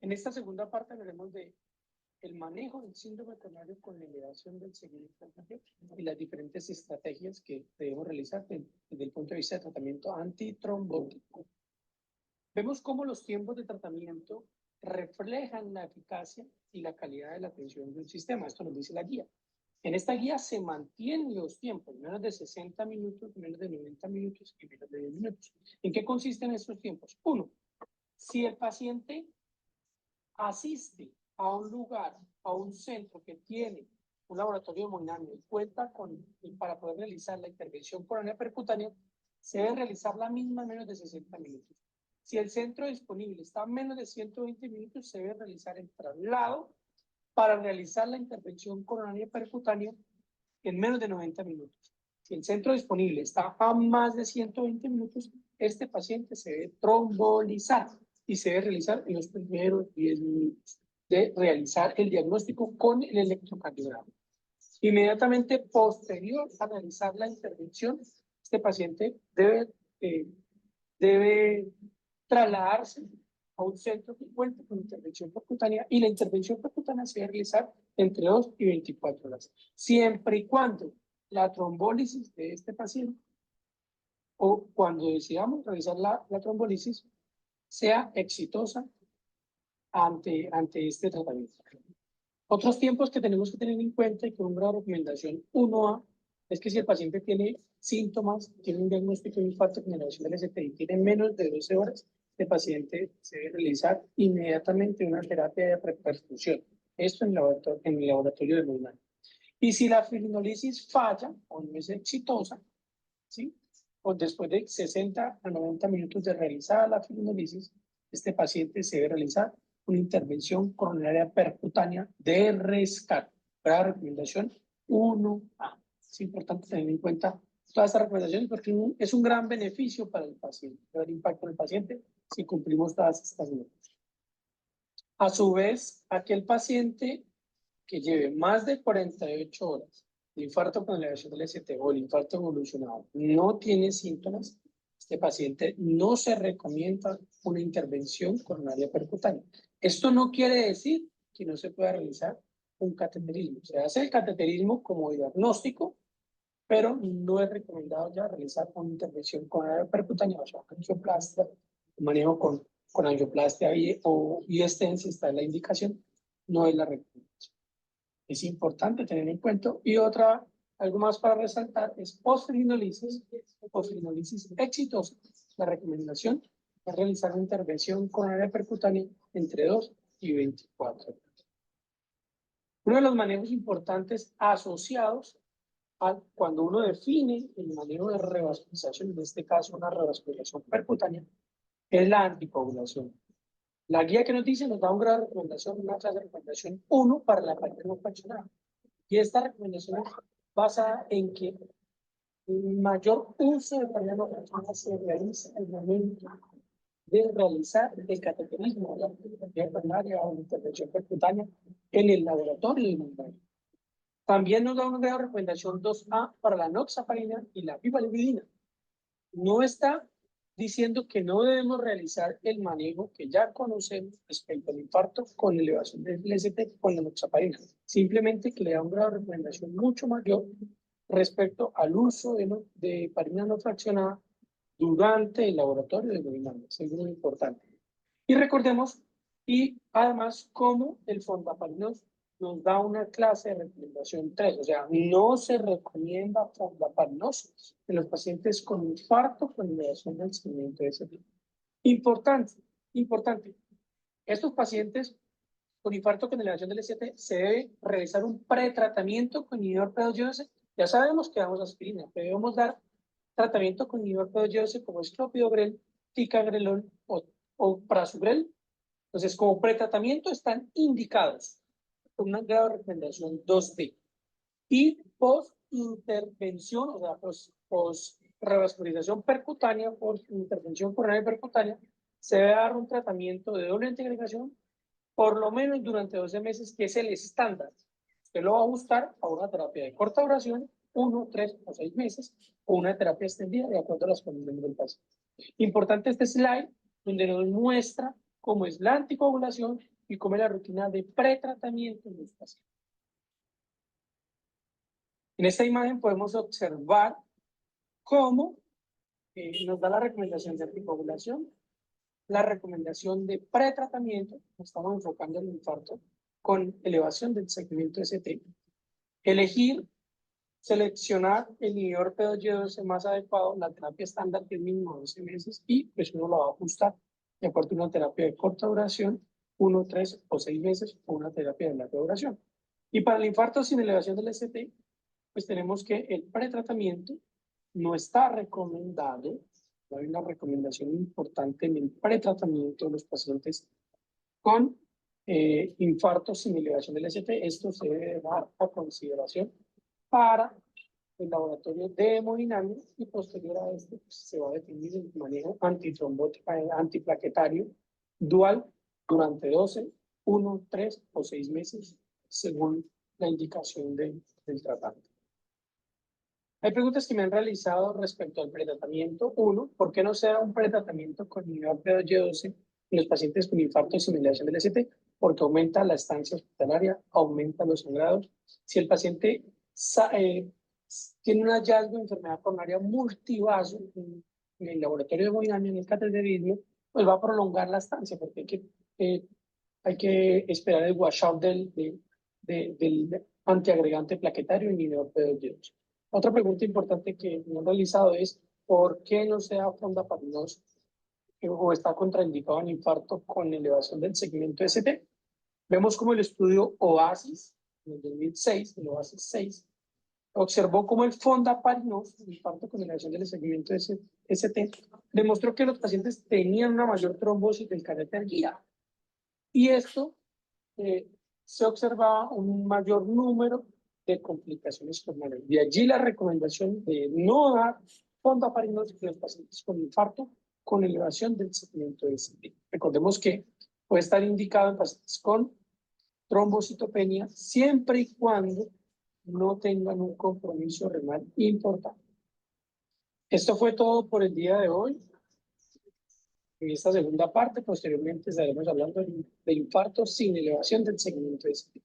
En esta segunda parte hablaremos de el manejo del síndrome coronario con la elevación del seguimiento y las diferentes estrategias que debemos realizar desde el punto de vista de tratamiento antitrombótico. Vemos cómo los tiempos de tratamiento reflejan la eficacia y la calidad de la atención de un sistema. Esto nos dice la guía. En esta guía se mantienen los tiempos, menos de 60 minutos, menos de 90 minutos y menos de 10 minutos. ¿En qué consisten estos tiempos? Uno, si el paciente asiste a un lugar, a un centro que tiene un laboratorio hemodinamia y cuenta con, para poder realizar la intervención coronariana percutánea, se debe realizar la misma en menos de 60 minutos. Si el centro disponible está a menos de 120 minutos, se debe realizar el traslado para realizar la intervención coronaria percutánea en menos de 90 minutos. Si el centro disponible está a más de 120 minutos, este paciente se debe trombolizar y se debe realizar en los primeros 10 minutos de realizar el diagnóstico con el electrocardiograma. Inmediatamente posterior a realizar la intervención, este paciente debe trasladarse a un centro que cuente con intervención percutánea y la intervención percutánea se debe realizar entre 2 y 24 horas, siempre y cuando la trombólisis de este paciente o cuando decidamos realizar la trombólisis sea exitosa ante este tratamiento. Otros tiempos que tenemos que tener en cuenta y con una recomendación 1A es que si el paciente tiene síntomas, tiene un diagnóstico de infarto con elevación del STI, tiene menos de 12 horas, el paciente se debe realizar inmediatamente una terapia de reperfusión. Esto en el laboratorio de hemodinamia. Y si la fibrinolisis falla o no es exitosa, ¿sí? O después de 60 a 90 minutos de realizada la fibrinolisis, este paciente se debe realizar una intervención coronaria percutánea de rescate. Para la recomendación 1A. Es importante tener en cuenta todas estas recomendaciones porque es un gran beneficio para el paciente, para el impacto en el paciente si cumplimos todas estas normas. A su vez, aquel paciente que lleve más de 48 horas de infarto con elevación del ST o el infarto evolucionado no tiene síntomas, este paciente no se recomienda una intervención coronaria percutánea. Esto no quiere decir que no se pueda realizar un cateterismo. Se hace el cateterismo como diagnóstico, pero no es recomendado ya realizar una intervención coronaria percutánea, o sea, angioplastia, manejo con angioplastia o ISTEN, si está en la indicación, no es la recomendación. Es importante tener en cuenta. Y algo más para resaltar es postfibrinolisis exitosa. La recomendación es realizar una intervención coronaria percutánea entre 2 y 24 horas. Uno de los manejos importantes asociados a cuando uno define el manejo de revascularización, en este caso una revascularización percutánea, es la anticoagulación. La guía que nos dice nos da un grado de recomendación, una clase de recomendación 1 para la parte no fraccionada. Y esta recomendación es basada en que el mayor uso de paridad no fraccionada se realiza en el momento de realizar el cateterismo, la intervención primaria o la intervención percutánea en el laboratorio de hemodinamia. También nos da una grado de recomendación 2A para la noxaparina y la pivalidina. No está diciendo que no debemos realizar el manejo que ya conocemos respecto al infarto con elevación del ST con la noxaparina. Simplemente que le da un grado de recomendación mucho mayor respecto al uso de parina no fraccionada durante el laboratorio de hemodinamia. Es muy importante. Y recordemos, y además, cómo el fondaparinós nos da una clase de recomendación 3, o sea, no se recomienda fondaparinós en los pacientes con infarto con elevación del seguimiento de ese tipo. Importante, estos pacientes con infarto con elevación del ST se debe realizar un pretratamiento con inhibidor P2Y12. Ya sabemos que damos aspirina, pero debemos dar tratamiento con inhibidor P2Y12 como es clopidogrel, ticagrelol o prasugrel. Entonces, como pretratamiento están indicados con una grado de recomendación 2D. Y post-intervención, o sea, post-revascularización percutánea, post-intervención coronaria percutánea, se debe dar un tratamiento de doble antiagregación por lo menos durante 12 meses, que es el estándar. Usted lo va a buscar a una terapia de corta duración, 1, 3 o 6 meses, o una terapia extendida de acuerdo a las condiciones del paciente. Importante este slide, donde nos muestra cómo es la anticoagulación y cómo es la rutina de pretratamiento en los pacientes. En esta imagen podemos observar cómo nos da la recomendación de anticoagulación, la recomendación de pretratamiento, estamos enfocando el infarto con elevación del segmento ST, elegir, seleccionar el inhibidor P2Y12 más adecuado, la terapia estándar que es mínimo 12 meses y pues uno lo va a ajustar de acuerdo a una terapia de corta duración, 1, 3 o 6 meses o una terapia de larga duración. Y para el infarto sin elevación del ST, pues tenemos que el pretratamiento no está recomendado. Hay una recomendación importante en el pretratamiento de los pacientes con infarto sin elevación del ST. Esto se debe dar a consideración para el laboratorio de hemodinamia y posterior a este pues, se va a definir el manejo antitrombótico, antiplaquetario dual durante 12, 1, 3 o 6 meses según la indicación del tratante. Hay preguntas que me han realizado respecto al pretratamiento. Uno, ¿por qué no se da un pretratamiento con inhibidor P2Y12 en los pacientes con infarto sin elevación del ST? Porque aumenta la estancia hospitalaria, aumenta los sangrados. Si el paciente tiene un hallazgo de enfermedad coronaria multivaso en el laboratorio de hemodinamia, en el cateterismo, pues va a prolongar la estancia porque hay que esperar el washout del antiagregante plaquetario inhibidor P2Y12. Otra pregunta importante que me han realizado es ¿por qué no se da fondaparinós o está contraindicado en infarto con elevación del segmento ST? Vemos como el estudio OASIS, en el 2006, el OASIS 6, observó cómo el fondaparinós, el infarto con elevación del segmento ST, demostró que los pacientes tenían una mayor trombosis del catéter guía. Y esto se observaba un mayor número de complicaciones coronarias. De allí la recomendación de no dar fondaparinós en los pacientes con infarto con elevación del segmento ST. Recordemos que puede estar indicado en pacientes con trombocitopenia siempre y cuando no tengan un compromiso renal importante. Esto fue todo por el día de hoy. En esta segunda parte, posteriormente estaremos hablando de infarto sin elevación del segmento ST.